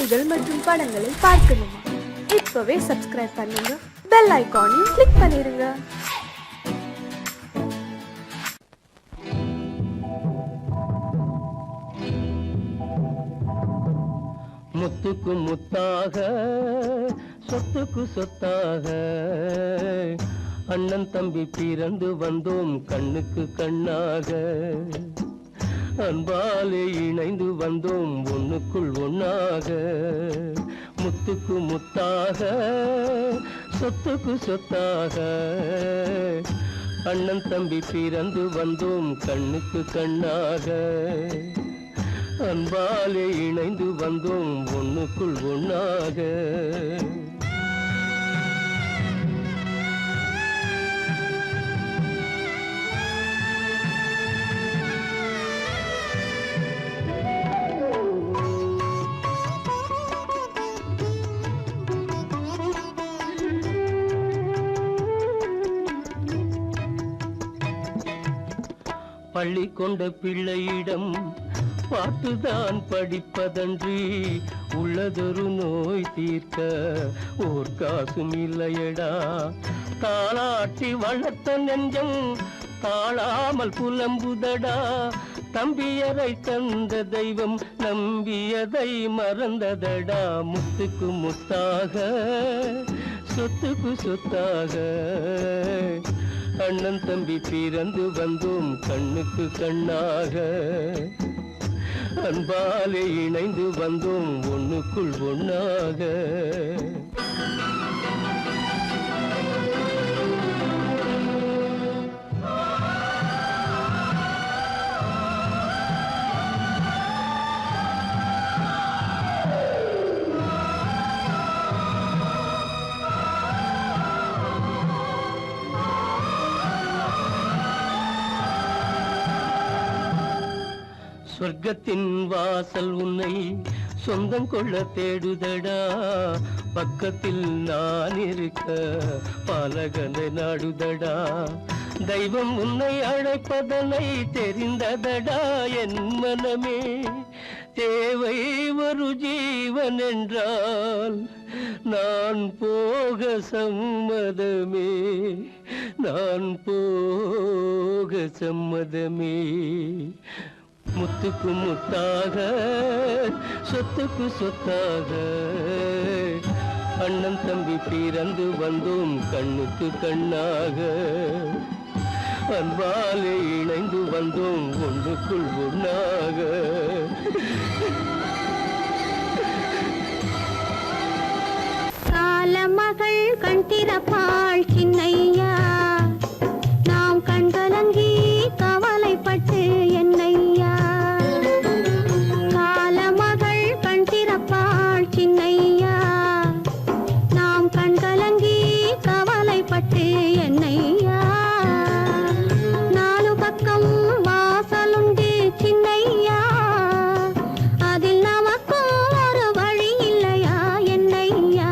செய்திகள் மற்றும் படங்களை பார்க்கணுமா? இப்பவே சப்ஸ்கிரைப் பண்ணுங்க, பெல் ஐகானையும் கிளிக் பண்ணிருங்க. முத்துக்கு முத்தாக சொத்துக்கு சொத்தாக அண்ணன் தம்பி பிறந்து வந்தோம் கண்ணுக்கு கண்ணாக. அன்பாலே இணைந்து வந்தோம் ஒண்ணுக்குள் ஒண்ணாக. முத்துக்கு முத்தாக சொத்துக்கு சொத்தாக அண்ணன் தம்பி பிறந்து வந்தோம் கண்ணுக்கு கண்ணாக. அன்பாலே இணைந்து வந்தோம் ஒண்ணுக்குள் ஒண்ணாக. பள்ளி கொண்ட பிள்ளையிடம் பாட்டுதான் படிப்பதன்றி உள்ளதொரு நோய் தீர்க்க ஓர் காசும் இல்லையடா. தாளாட்டி வளர்த்த நெஞ்சம் தாழாமல் புலம்புதடா. தம்பியரை தந்த தெய்வம் நம்பியதை மறந்ததடா. முத்துக்கு முத்தாக சொத்துக்கு சொத்தாக அண்ணன் தம்பி பிறந்து வந்தோம் கண்ணுக்கு கண்ணாக. அன்பாலே இணைந்து வந்தோம் ஒண்ணுக்குள் ஒண்ணாக. சொர்க்கத்தின் வாசல் உன்னை சொந்தம் கொள்ள தேடுதடா. பக்கத்தில் நான் இருக்க பாலகனை நாடுதடா. தெய்வம் உன்னை அழைப்பதனை தெரிந்ததடா என் மனமே. தேவை ஒரு ஜீவன் என்றால் நான் போக சம்மதமே. நான் போக சம்மதமே. முத்துக்கு முத்தாக சொத்துக்கு சொத்தாக அண்ணன் தம்பி பிறந்து வந்தோம் கண்ணுக்கு கண்ணாக. அன்பாலே இணைந்து வந்தோம் ஒன்றுக்குள் ஒண்ணாக. காலமகள் கண் திறப்பாள் சின்னையா, நாம் கண்கலங்கி கவலைப்பட்டு என்னையா. காலமகள் கண் திறப்பாள் சின்னையா, நாம் கண்கலங்கி கவலைப்பட்டு என்னையா. நாலு பக்கம் வாசலுண்டு சின்னையா, அதில் நமக்கும் ஒரு வழி இல்லையா என்னையா.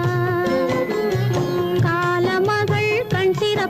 காலமகள் கண் திறப்பாள்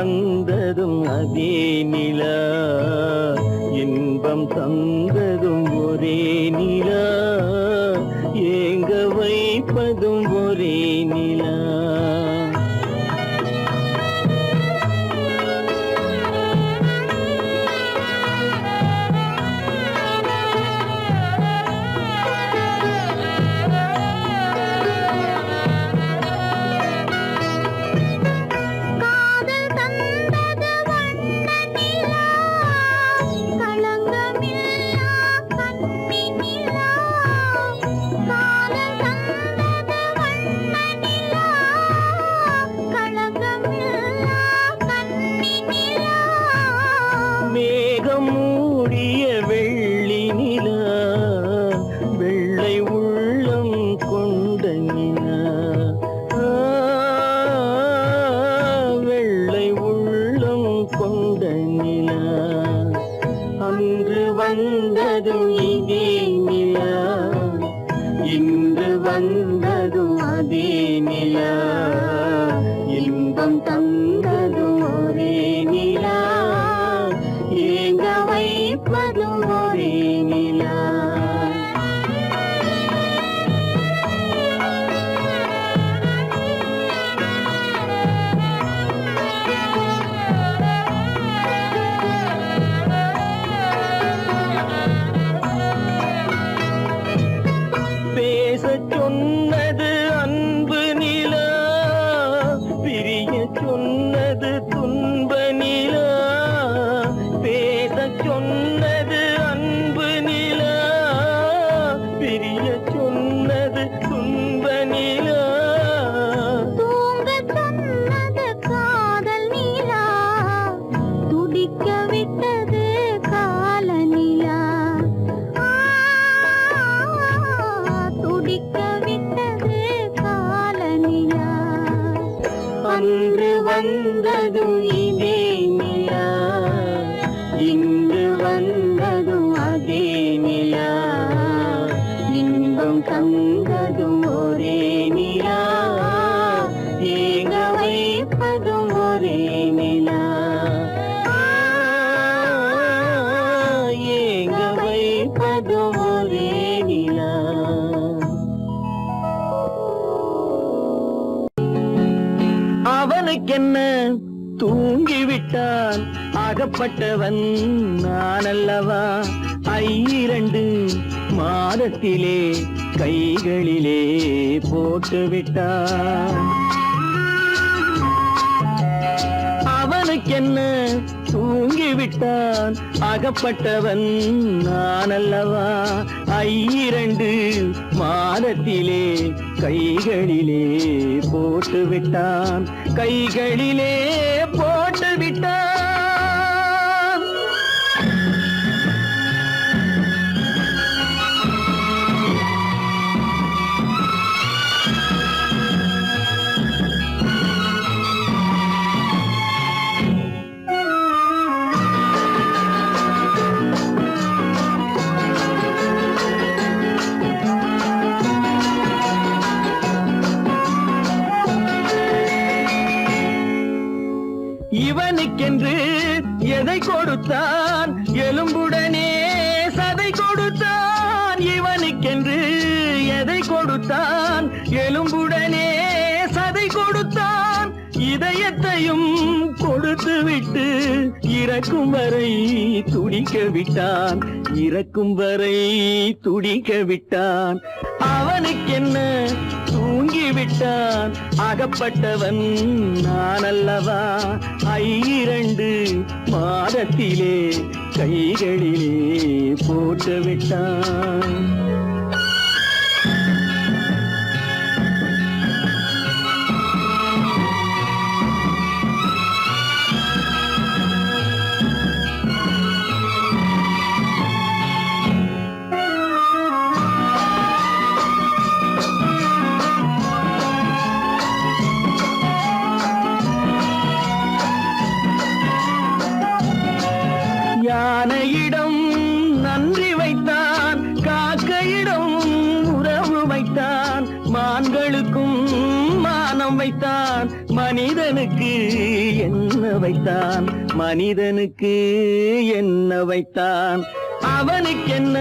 வந்ததும் அதே நிலா, இன்பம் தந்ததும் ஒரே நிலா, ஏங்க வைப்பதும் ஒரே நிலா. காதல் தந்தது வண்ண நிலா, களங்கமில்லா கன்னி நிலா. காதல் தந்தது வண்ண நிலா, களங்கமில்லா கன்னி நிலா. மேகம் மூடிய வெள்ளி நிலா, வெள்ளை உள்ளம் கொண்ட நிலா, வெள்ளை உள்ளம் கொண்ட நிலா. அன்று வந்ததும் இதே நிலா, இன்று வந்ததும் அதே நிலா, இன்பம் தந்ததும் ஒரே நிலா, ஏங்க வைப்பதும் ஒரே நிலா. பேசச் சொன்னது அன்பு நிலா, பிரியச் சொன்னது துன்ப நிலா. பேசச் சொன்னது அன்பு நிலா, பிரியச் சொன்னது துன்ப நிலா. தூங்கச் சொன்னது காதல் நிலா, துடிக்க விட்டது கால நிலா. துடிக்க விட்டது கால நிலா. அன்று வந்ததும் இதே நிலா, இன்று வந்ததும் அதே நிலா, இன்பம் தந்ததும் ஒரே நிலா, ஏங்க வைப்பதும் ஒரே நிலா, ஏங்க வைப்பதும் ஒரே நிலா. அவனுக்கென்ன தூங்கிவிட்டான், அகப்பட்டவன் நான் அல்லவா. 2 மாதத்திலே கைகளிலே போட்டுவிட்டான். அவனுக்கென்ன தூங்கிவிட்டான், அகப்பட்டவன் நான் அல்லவா. 2 மாதத்திலே கைகளிலே போட்டுவிட்டான், கைகளிலே போட்டுவிட்டான். இவனுக்கென்று எதை கொடுத்தான், எலும்புடனே சதை கொடுத்தான். இவனுக்கென்று எதை கொடுத்தான், எலும்புடனே சதை கொடுத்தான். இதயத்தையும் கொடுத்து விட்டு இறக்கும் வரை துடிக்க விட்டான், இறக்கும் வரை துடிக்க விட்டான். அவனுக்கென்ன தூங்கிவிட்டான், அகப்பட்டவன் நான் அல்லவா. 2 மாதத்திலே கைகளிலே போட்டுவிட்டான். யானையிடம் நன்றி வைத்தான், காக்கையிடம் வானம் வைத்தான் மனிதனுக்கு என்ன வைத்தான், மனிதனுக்கு என்ன வைத்தான். அவனுக்கென்ன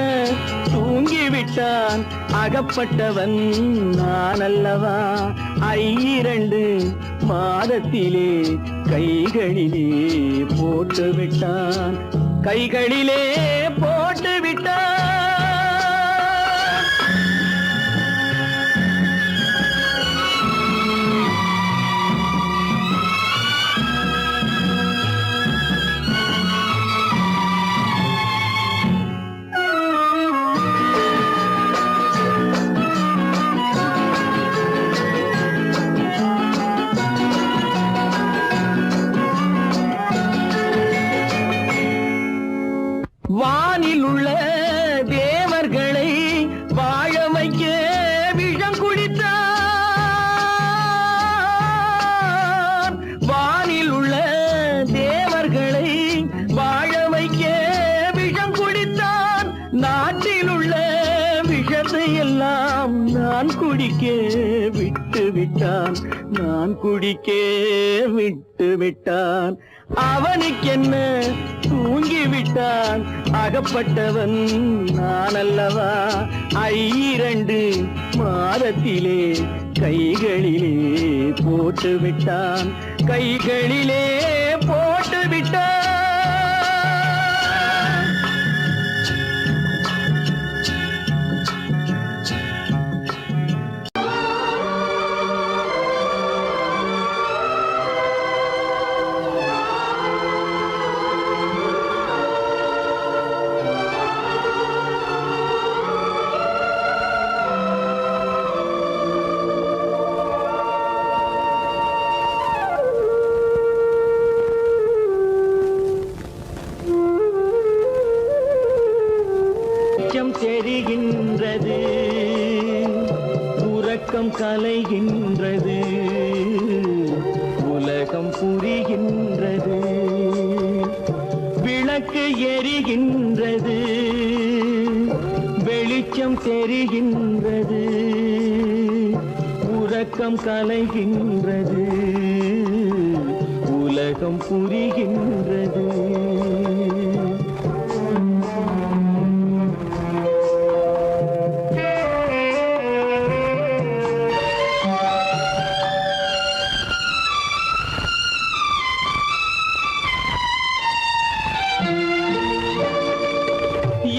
தூங்கிவிட்டான், அகப்பட்டவன் நான் அல்லவா. 2 மாதத்திலே கைகளிலே போட்டு விட்டான், கைகளிலே போட்டு விட்டான். வானில் உள்ள தேவர்களை வாழ வைக்க விஷம் குடித்தான். வானில் உள்ள தேவர்களை வாழ வைக்க விஷம் குடித்தான். நாட்டில் உள்ள விஷத்தை எல்லாம் நான் குடிக்க விட்டு விட்டான், நான் குடிக்க விட்டு விட்டான். அவனுக்கென்ன தூங்கிவிட்டான், அகப்பட்டவன் நான் அல்லவா. 2 மாதத்திலே கைகளிலே போட்டு விட்டான், கைகளிலே போட்டு விட்டான். தெரிகின்றது, உறக்கம் கலைகின்றது, உலகம் புரிகின்றது. விளக்கு எரிகின்றது, வெளிச்சம் தெரிகின்றது, உறக்கம் கலைகின்றது, உலகம் புரிகின்றது.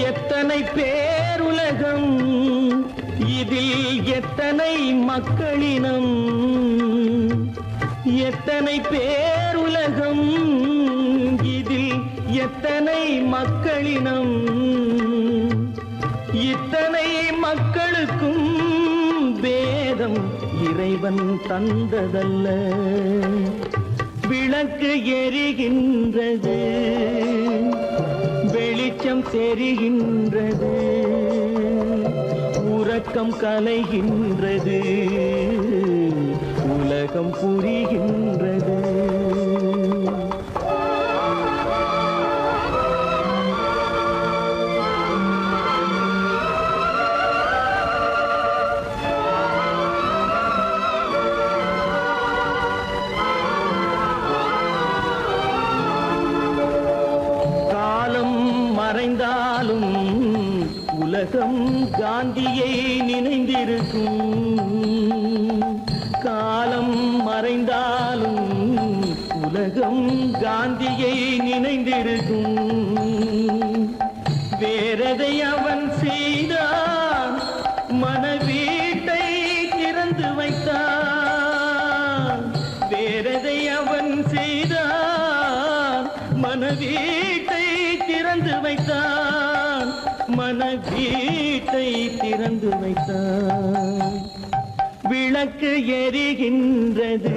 எத்தனை பேருலகம், இதில் எத்தனை மக்களினம். எத்தனை பேருலகம், இதில் எத்தனை மக்களினம். இத்தனை மக்களுக்கும் வேதம் இறைவன் தந்ததல்ல. விளக்கு எரிகின்றது, வெளிச்சம் தெரிகின்றது, உறக்கம் கலைகின்றது, உலகம் புரிகின்றது. மறைந்தாலும் உலகம் காந்தியை நினைந்திருக்கும். காலம் மறைந்தாலும் உலகம் காந்தியை நினைந்திருக்கும். வேறதை அவன் செய்தான், மனவீட்டை திறந்து வைத்தான். வேறதை அவன் செய்தான், மனவீட்டை திறந்து வைத்தான், மனவீட்டை திறந்து வைத்தான். விளக்கு எரிகின்றது,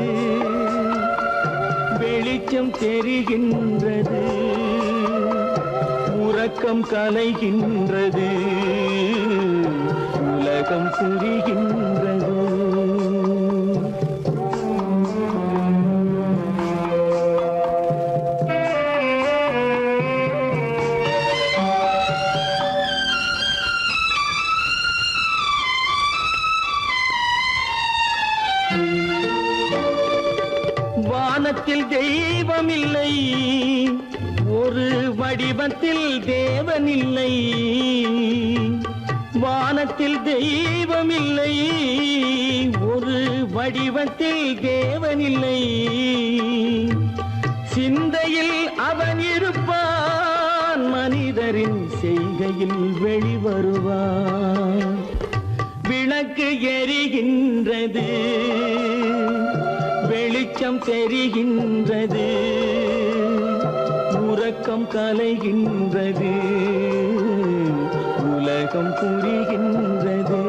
வெளிச்சம் தெரிகின்றது, உறக்கம் கலைகின்றது, உலகம் புரிகின்றது. வானத்தில் தெய்வம் இல்லை, ஒரு வடிவத்தில் தேவன் இல்லை. வானத்தில் தெய்வம் இல்லை, ஒரு வடிவத்தில் தேவன் இல்லை. சிந்தையில் அவன் இருப்பான், மனிதரின் செய்கையில் வெளிவருவான். விளக்கு எரிகின்றது, வெளிச்சம் தெரிகின்றது, உறக்கம் கலைகின்றது, உலகம் புரிகின்றது.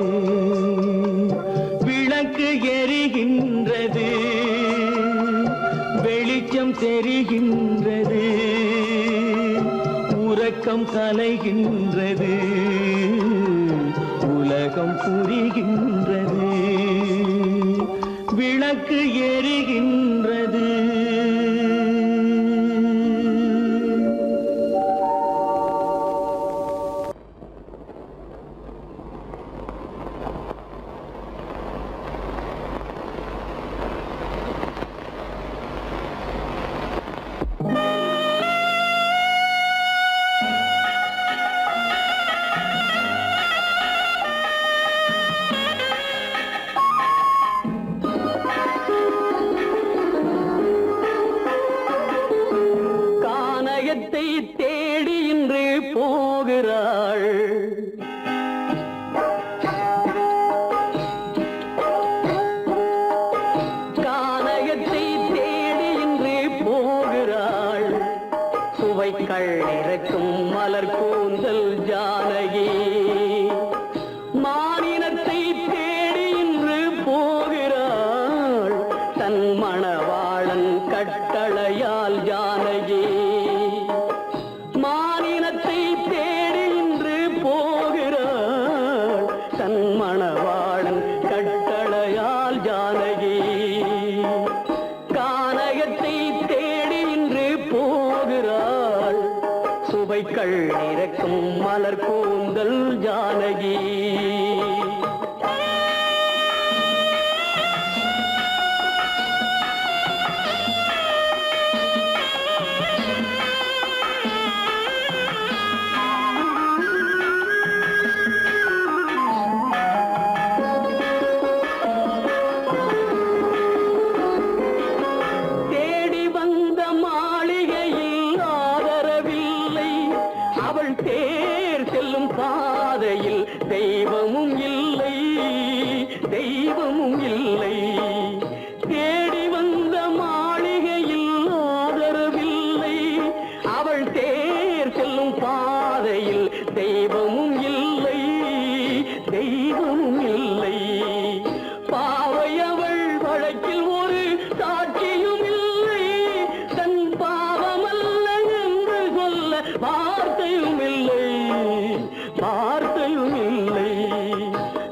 விளக்கு எரிகின்றது, வெளிச்சம் தெரிகின்றது, உறக்கம் கலைகின்றது, உலகம் புரிகின்றது. விளக்கு எரிகின்றது. தேடி இன்று போகிறாள், கானகத்தை தேடி இன்று போகிறாள். சுவைக்கள் இறக்கும் மலர் கூந்தல் ஜானகி, மானினத்தை தேடி இன்று போகிறாள். தன் மணவாளன் கட்டளையால் ஜானகி, மானினத்தை தேடி இன்று போகிறாள். தன் மணவாளன் கட்டளையால் ஜானகி, கானகத்தை தேடி இன்று போகிறாள். சுவைக்கள் இறக்கும் மலர் கூந்தல் ஜானகி. தேர் செல்லும் பாதையில் தெய்வமும் இல்லை, தெய்வமும் இல்லை. தேடி வந்த மாளிகையில் ஆதரவில்லை, அவள் தேர் செல்லும் பாதையில் தெய்வமும் இல்லை, தெய்வமும் இல்லை. பாவை அவள் வழக்கில் ஒரு சாட்சியும் இல்லை, தன் பாவமல்ல என்று சொல்ல வார்த்தையும் இல்லை, வார்த்தையும் இல்லை.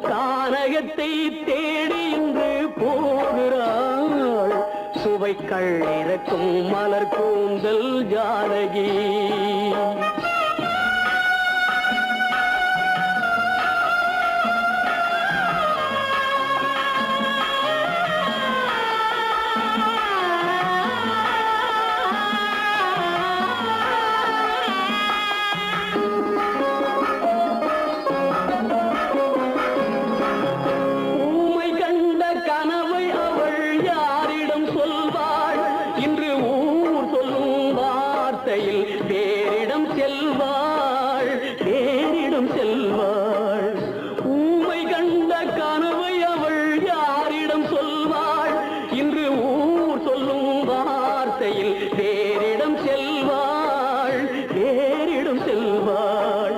கானகத்தை தேடி இன்று போகிறாள். சுவைக்கள் இறக்கும் மலர் கூந்தல் ஜானகி. பேரிடம் செல்வாள், பேரிடம் செல்வாள். ஊமை கண்ட கனவை அவள் யாரிடம் சொல்வாள்? இன்று ஊர் சொல்லும் வார்த்தையில் பேரிடம் செல்வாள், பேரிடம் செல்வாள்.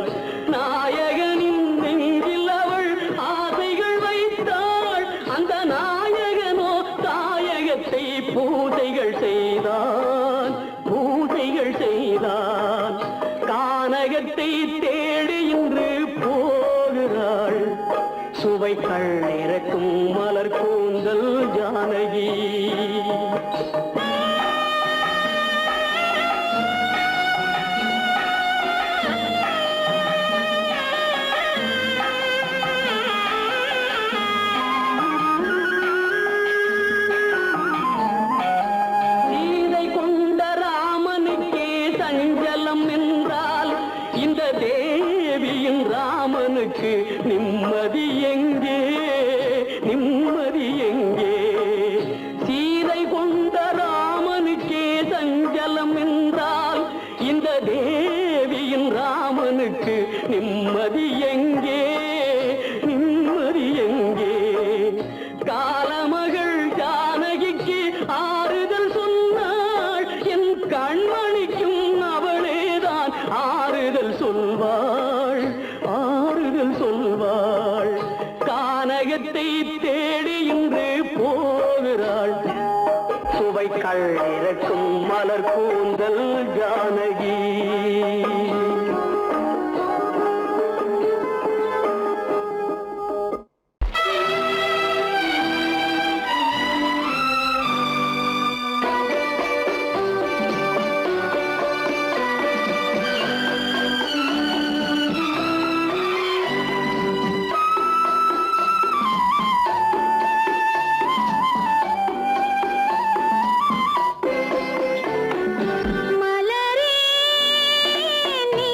நாயகனின் நெஞ்சில் அவள் ஆசைகள் வைத்தாள், அந்த நாயகனோ தாயகத்தை பூஜைகள் செய்தான், பூஜைகள் செய்தான். கானகத்தை தேடி இன்று போகிறாள். சுவைக்கள் இறக்கும் மலர் கூந்தல் ஜானகி. ராமனுக்கு நிம்மதி எங்கே, நிம்மதி எங்கே? சீதை கொண்ட ராமனுக்கே சஞ்சலம் என்றால் இந்த தேவியின் ராமனுக்கு நிம்மதி எங்கே, நிம்மதி எங்கே? காலமகள் ஜானகிக்கு ஆறுதல் சொன்னாள், என் கண்மணிக்கும் அவளேதான் ஆறுதல் சொல்வாள், ஆறுதல் சொல்வாள். கானகத்தை தேடி இன்று போகிறாள், சுவைக்கள் இறக்கும் மலர் கூந்தல் ஜானகி. மலரே நீ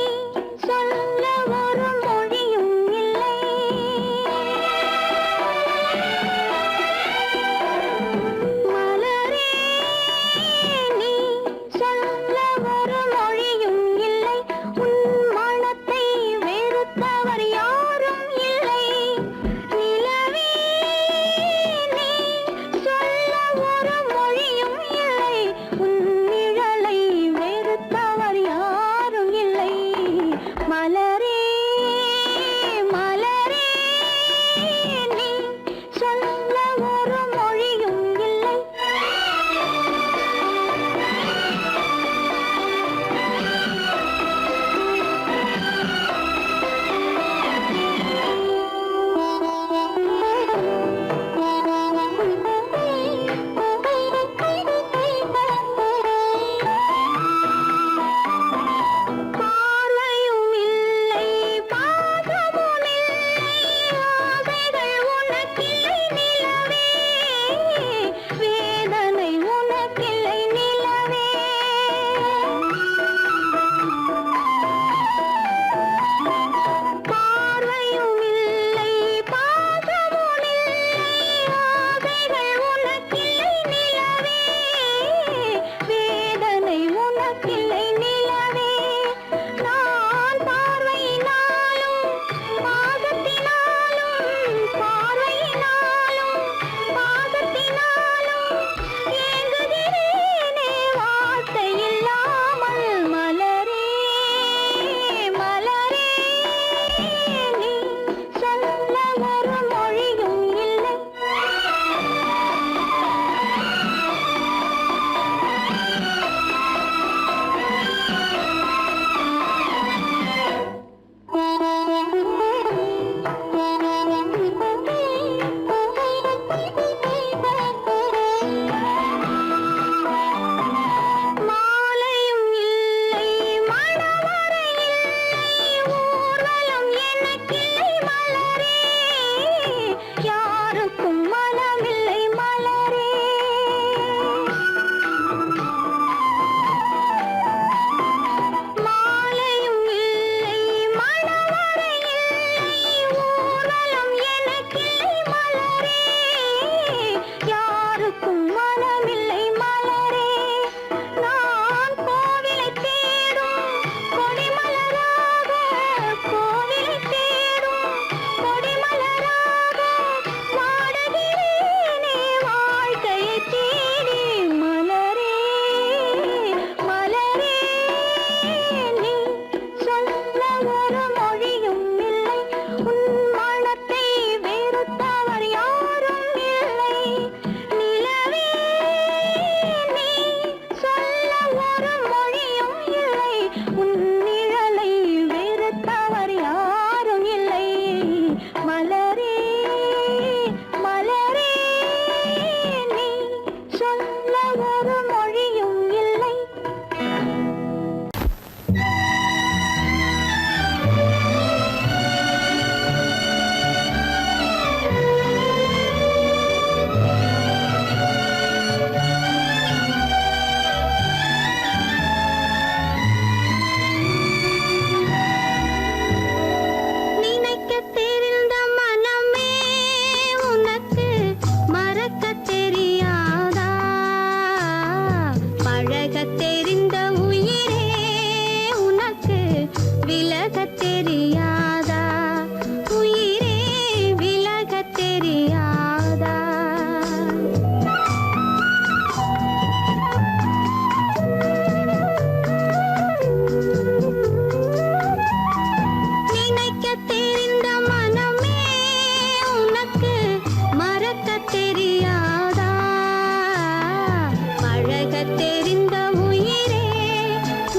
பழகத் தெரிந்த உயிரே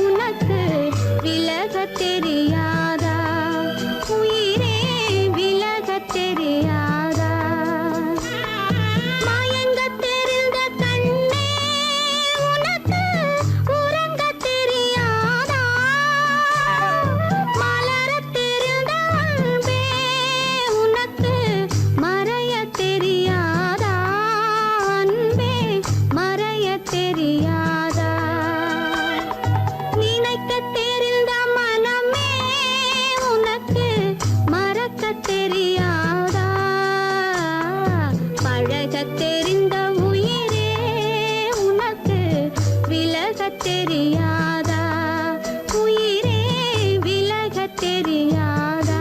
உனக்கு விலகத் தெரியாதா உயிரே விலகத் தெரியாதா மயங்கத் தெரிந்த கண்ணே உனக்கு உறங்கத் தெரியாதா மலரத் தெரிந்த அன்பே உனக்கு மறையத் தெரியாதா அன்பே மறையத் தெரியாதா நினைக்கத் தெரிந்த மனமே உனக்கு மறக்கத் தெரியாதா பழகத் தெரிந்த உயிரே உனக்கு விலகத் தெரியாதா உயிரே விலகத் தெரியாதா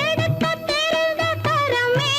எடுக்கத் தெரிந்த கரமே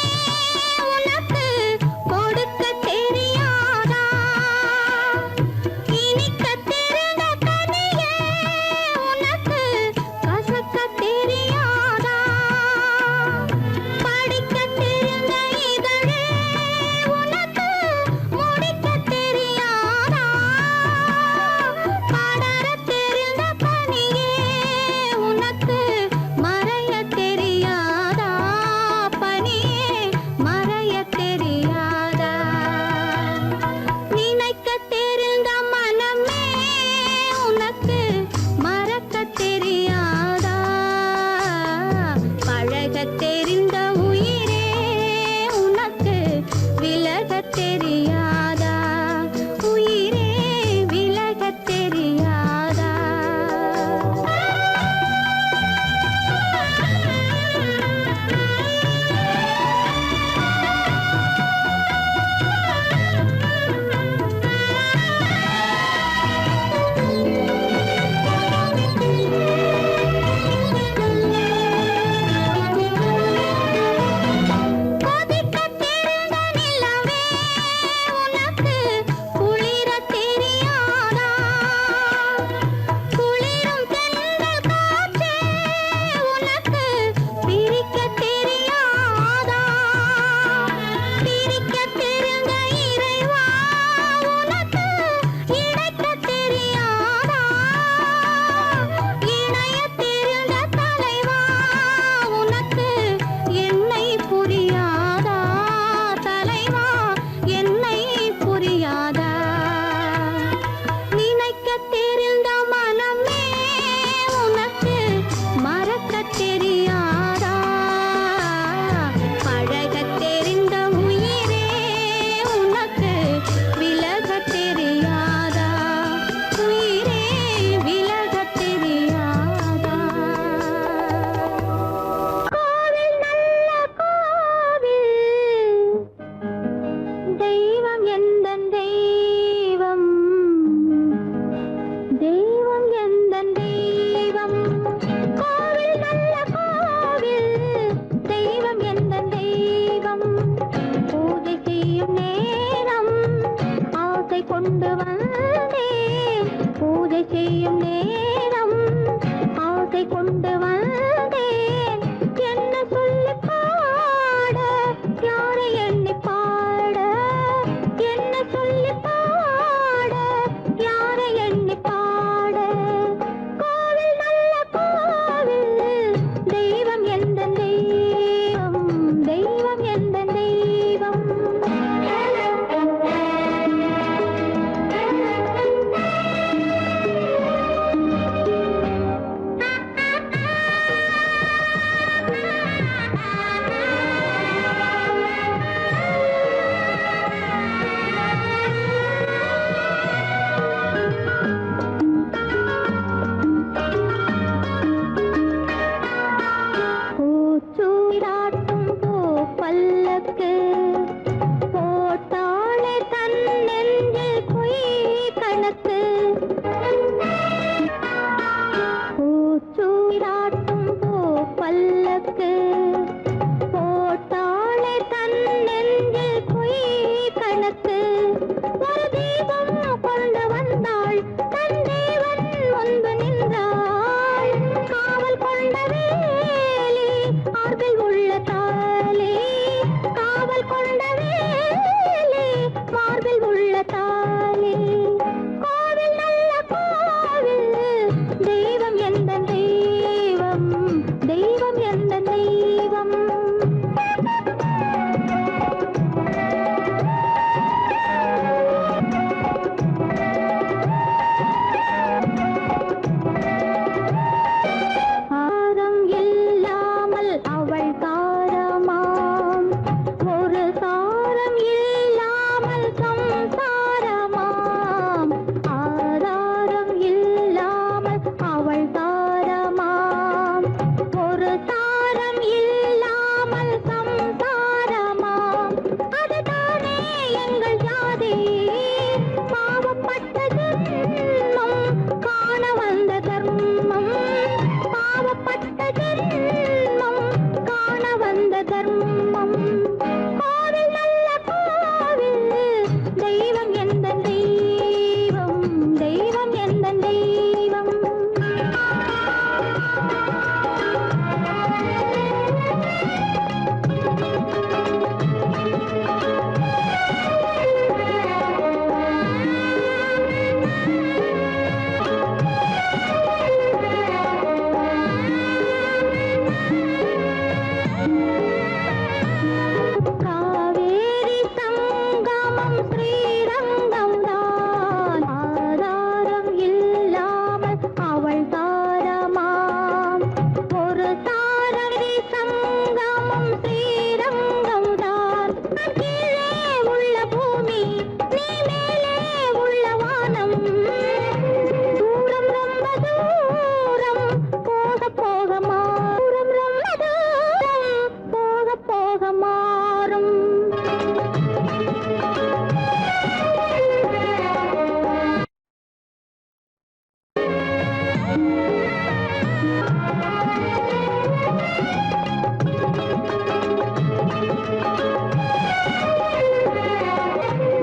மாறும்.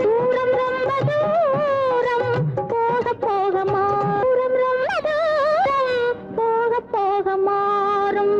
தூரம் ரொம்ப தூரம் போக போக மாறும். ரொம்ப தூரம் போக போக மாறும்.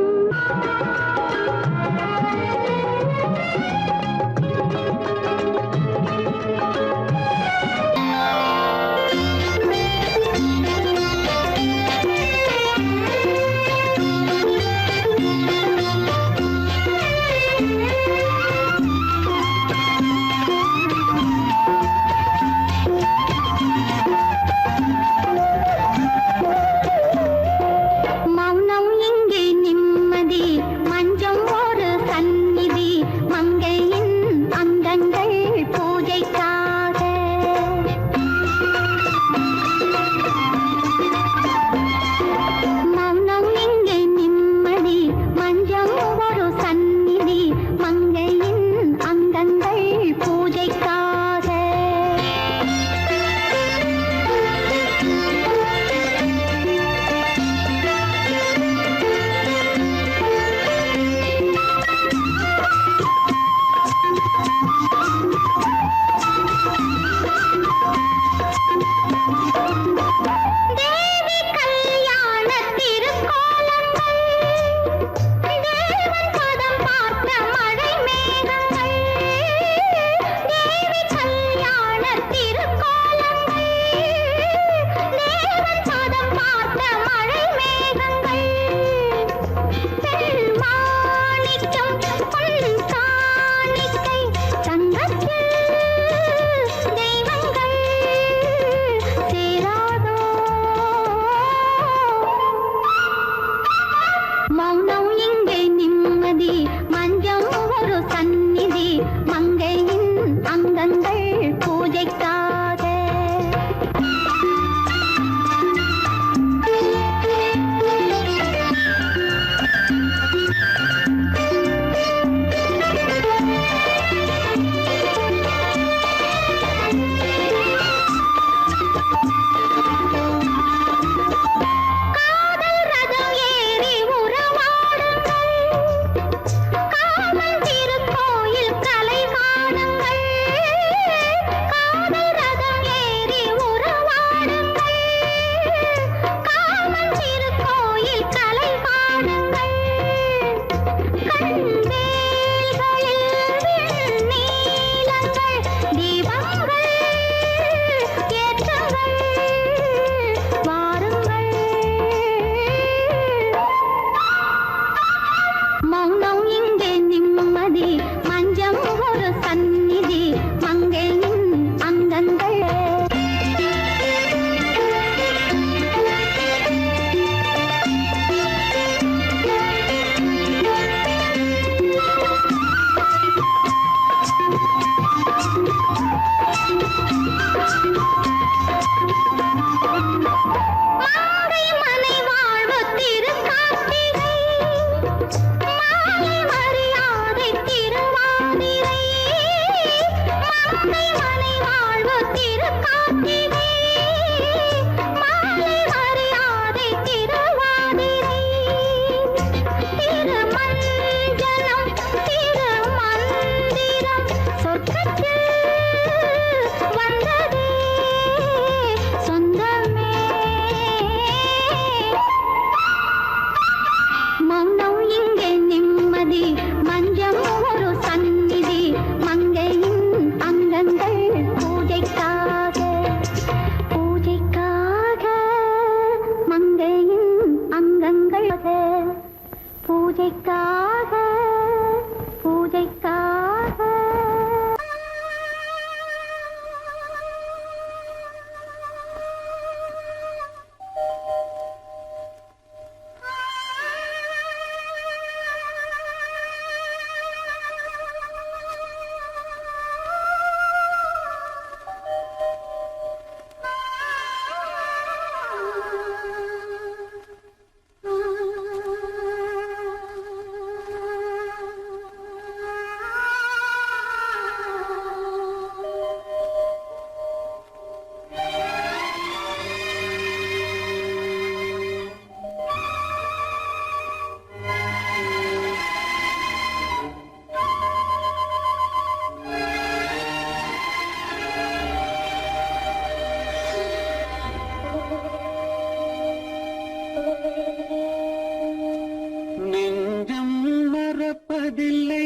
மறக்கவில்லை.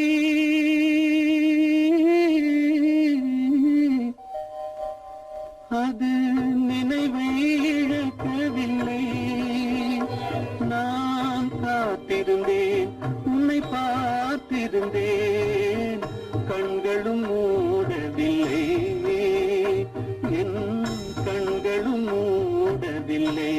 அது நினைவை இழக்கவில்லை. நான் காத்திருந்தேன், உன்னை பார்த்திருந்தேன், கண்களும் மூடவில்லை, என் கண்களும் மூடவில்லை.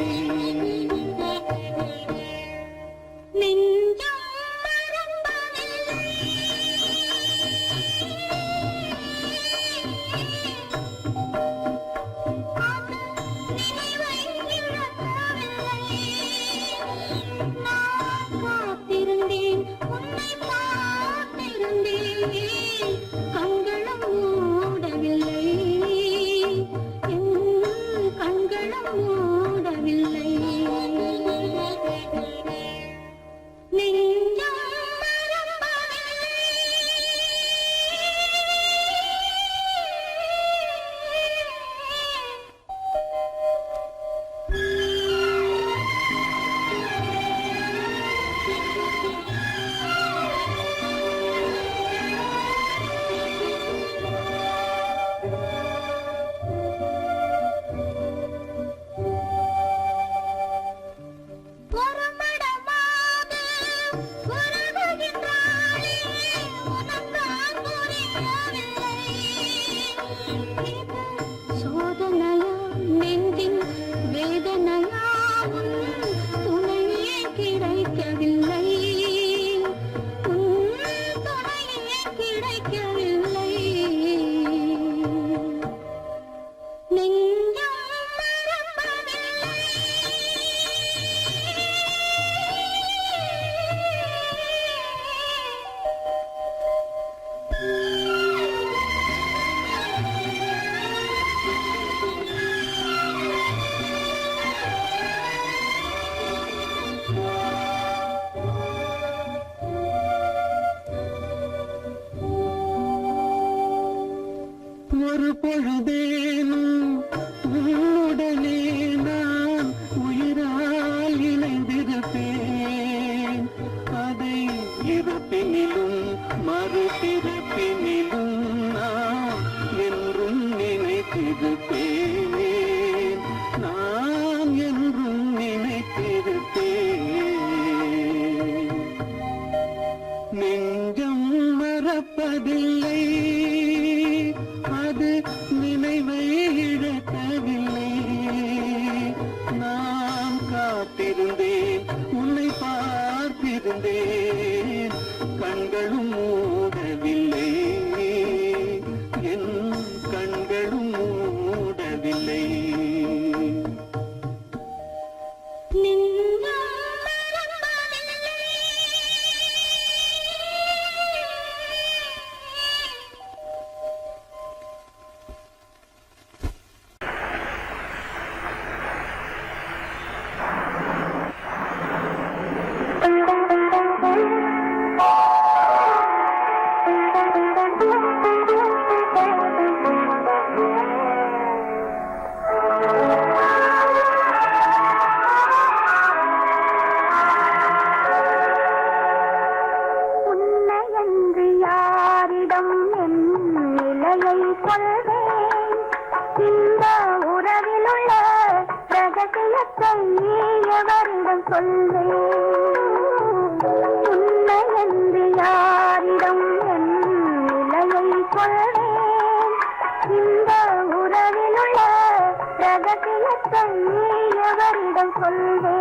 ஒரு பொழுதேனும் உன்னுடனே நான் உயிரால் இணைந்திருப்பேன். அதை இருப்பினிலும் மறுபிறப்பினிலும் நான் என்றும் நினைத்திருப்பேன். நான் என்றும் நினைத்திருப்பேன். நெஞ்சம் மறப்பதில்லை, அது நினைவை இழக்கவில்லை. நான் காத்திருந்தேன், உன்னை பார்த்திருந்தேன், கண்களும் மூடவில்லை, என் கண்களும் மூடவில்லை. இந்த உறவிலுள்ள ரகசியத்தை எவரிடம் சொல்வேன்? உண்மை என்று யாரிடம் என் நிலையை கொள்வேன்? இந்த உறவிலுள்ள ரகசியத்தை எவரிடம் சொல்வேன்?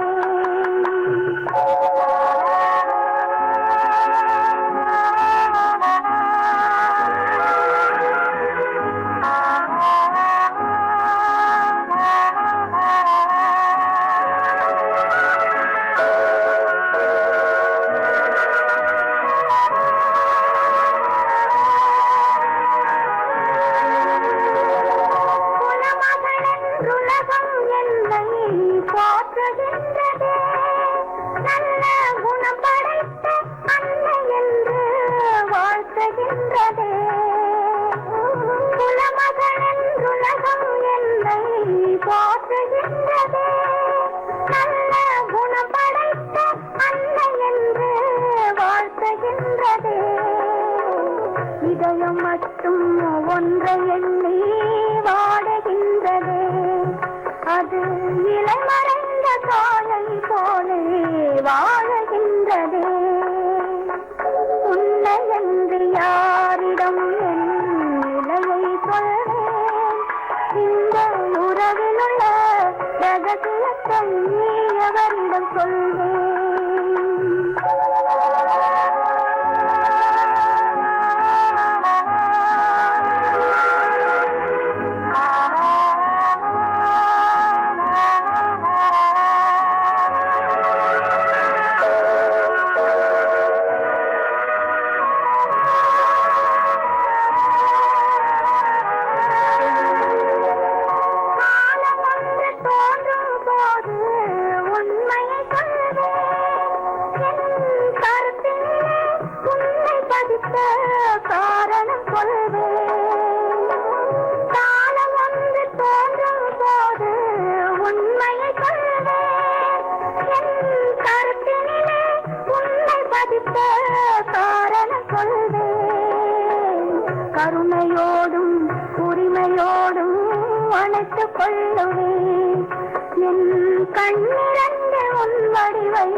நல்ல குணம் படைத்த அன்னை என்று வாழ்த்துகின்றதே. இதயம் மட்டும் ஒன்றை எண்ணி வாடுகின்றதே, அது இலை மறைந்த காலை போலே வாழுகின்றதே. உன்னை என்று யாரிடம் என் நிலையை சொல்வேன், இந்த உறவில் உள்ள ரகசியத்தை எவரிடம் சொல்வேன். காரணம் சொல்வேன், காலம் வந்து தோன்றும் போது உண்மையை சொல்வேன். என் கருத்தினிலே உன்னை பதித்த காரணம் சொல்வேன். கருணையோடும் உரிமையோடும் அணைத்துக் கொள்ளுவேன். என் கண்ணிரண்டு உன் வடிவை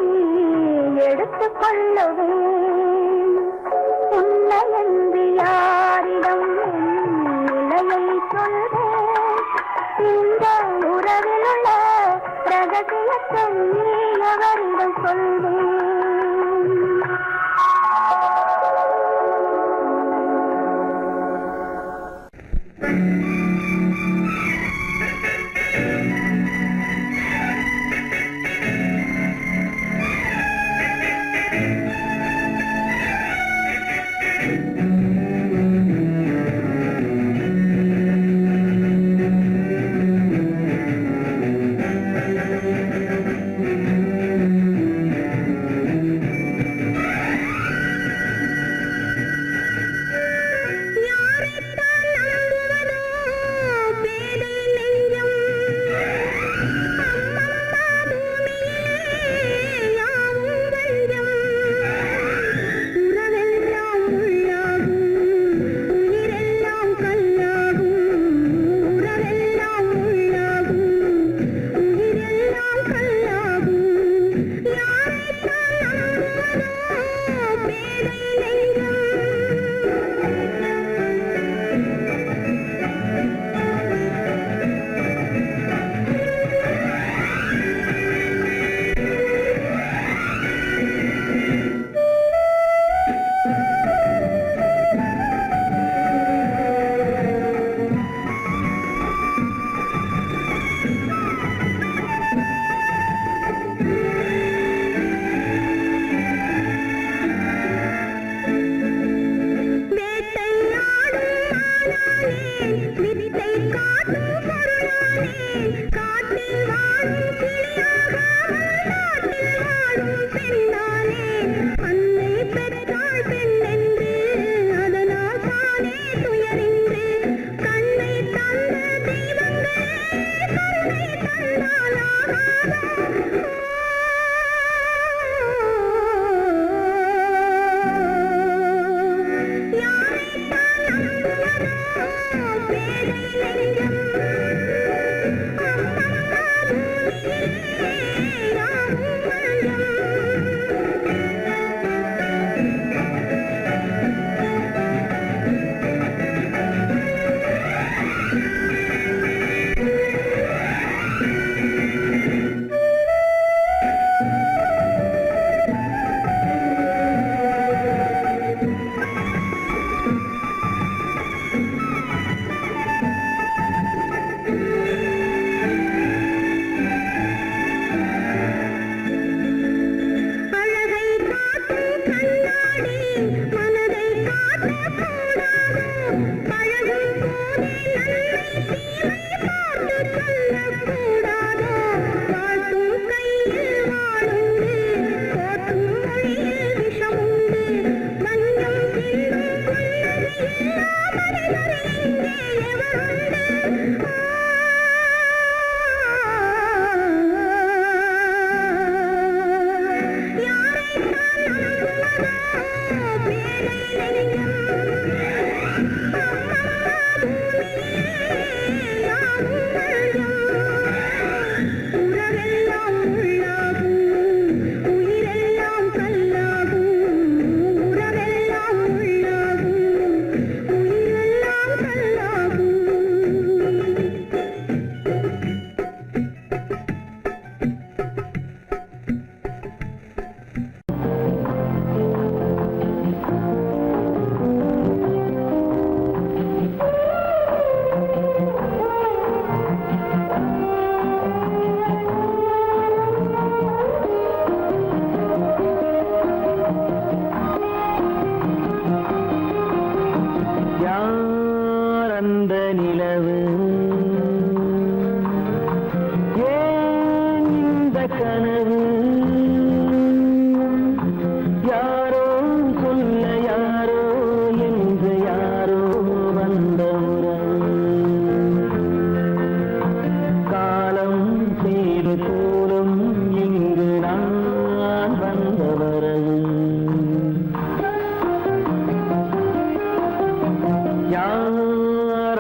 எடுத்துக் கொள்ளுவேன். உன்னை என்று யாரிடம் நிலையை சொல்வேன், இந்த உறவில் உள்ள ரகசியத்தை எவரிடம் சொல்வேன்.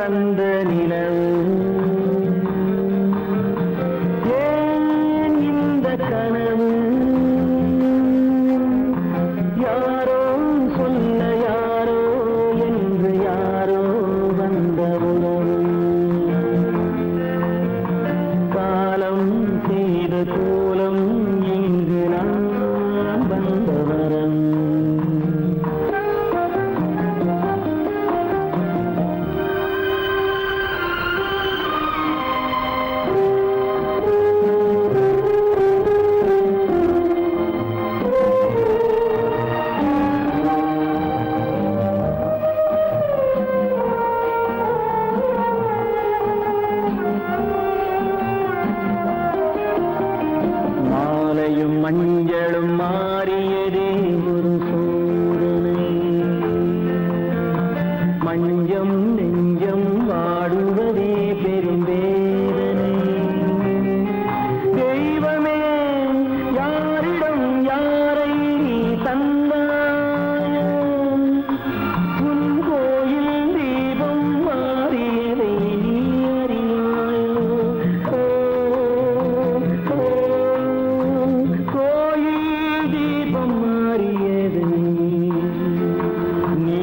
அந்த நிலவு ஏன் இந்த கனவு யாரோ சொல்ல யாரோ என்று யாரோ வந்த உறவு காலம் செய்த கோலம் இங்கு நான் வந்த வரம் மாலையும் மஞ்சளும் மாறியதே ஒரு சோதனை மஞ்சம் நெஞ்சம் வாடுவதே பெரும் வேதனை தெய்வமே யாரிடம் யாரை நீ தந்தாயோ உன் கோயில் தீபம் மாறியதை நீ அறியாயோ கோயில் தீபம் மாறியதை நீ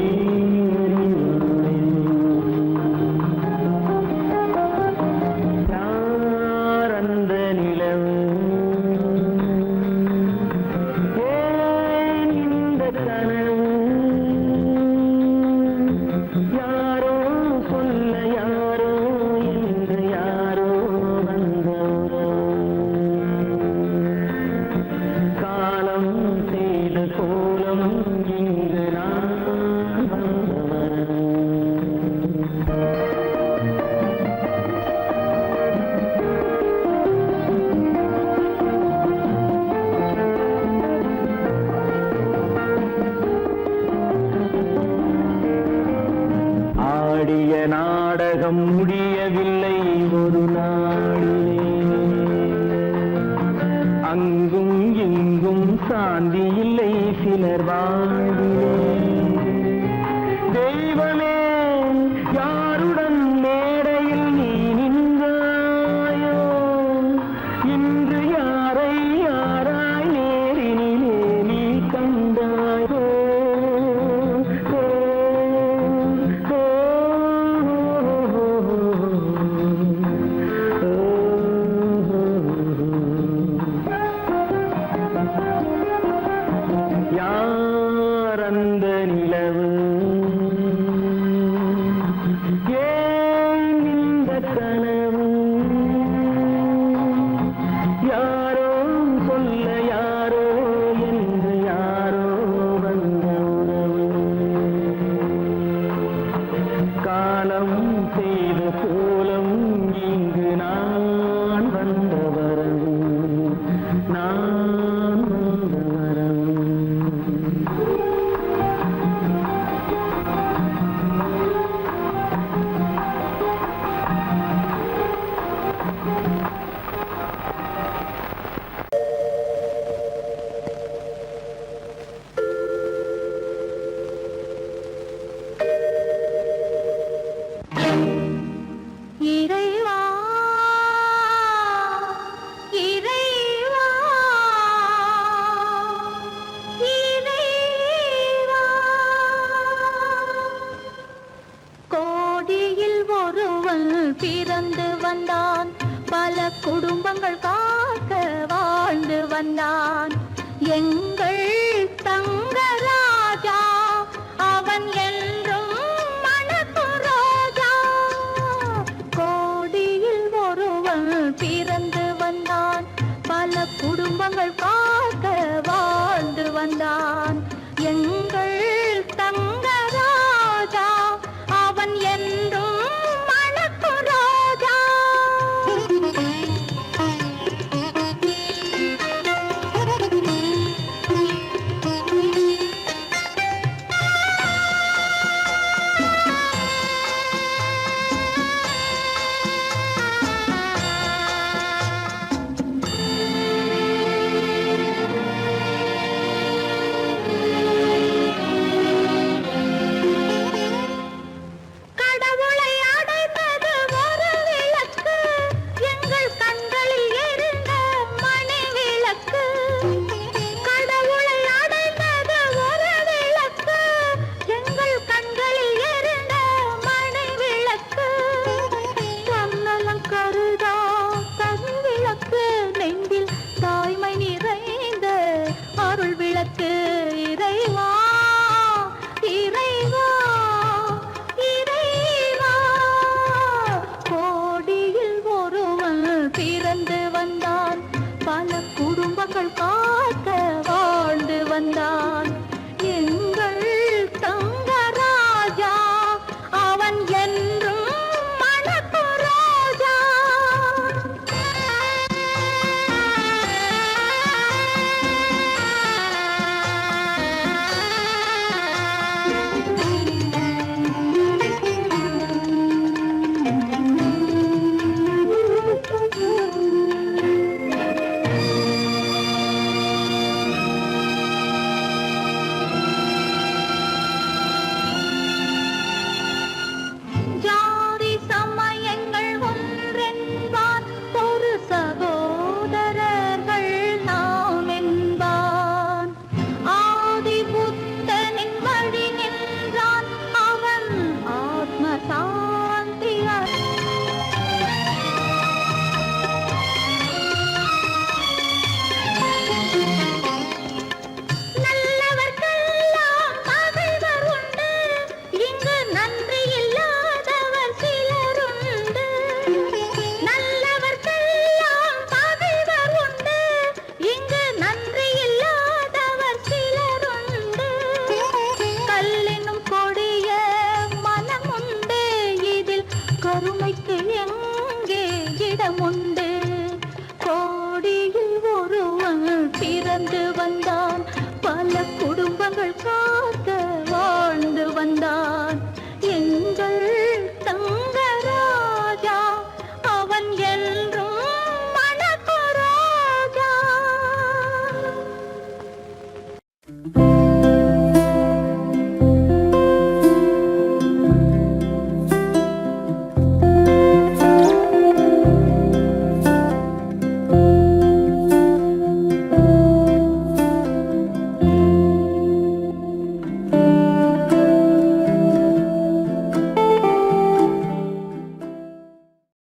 யார் அந்த நிலவு ஏன் இந்த கனவு யாரோ சொல்ல யாரோ என்று யாரோ வந்த காலம் செய்த கோலம் இங்கு நான் வந்தவன் ஆடிய நாடகம் முடியவில்லை ஒரு நாளிலே அங்கும் இங்கும் சாந்தி இல்லை சிலர் வாழ்விலே தெய்வமே யாருடன் மேடையில் நீ நின்றாயோ இன்று யாரை யாராய் நேரினிலே நீ கண்டாயோ யார் அந்த நிலவு ஏன் இந்த கனவு யாரோ சொல்ல யாரோ என்று யாரோ வந்த உறவு காலம் செய்த கோலம் இங்கு நான் வந்த வரவு நான் வந்த வரவு இறைவா இறைவா இறைவா கோடியில் ஒருவன் பிறந்து வந்தான் பல குடும்பங்கள் காக்க வாழ்ந்து வந்தான்